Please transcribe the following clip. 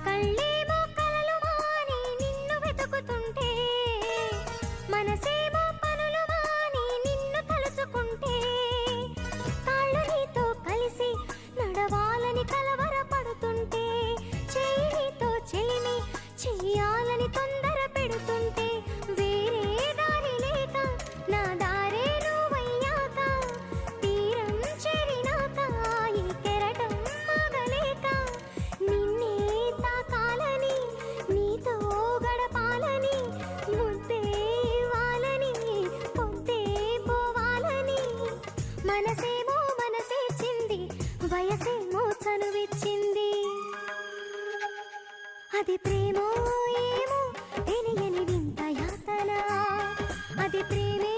కళ్ళేమో కలలు మాని నిన్ను వెతుకుతుంటే, మనసేమో పనులు మాని నిన్ను తలుచుకుంటే, కాళ్ళు నీతో కలిసి నడవాలని కలవరపడుతుంటే, చెయ్యి నీతో చెలిమి చెయ్యాలని తొందర పెడుతుంటే, వేరే దారి లేక నా దారే నువ్వయ్యాక, తీరం చేరినాక ఈ కెరటం ఆగలేక, నిన్నే తాకాలని నీతో గడపాలని, ముద్దే ఇవ్వాలని పొద్దే పోవాలని, మనసేమో మనసేర్చింది వయసేమో చనువిచ్చింది. అది ప్రేమో ఏమో తెలియని వింత యాతన, అది ప్రేమే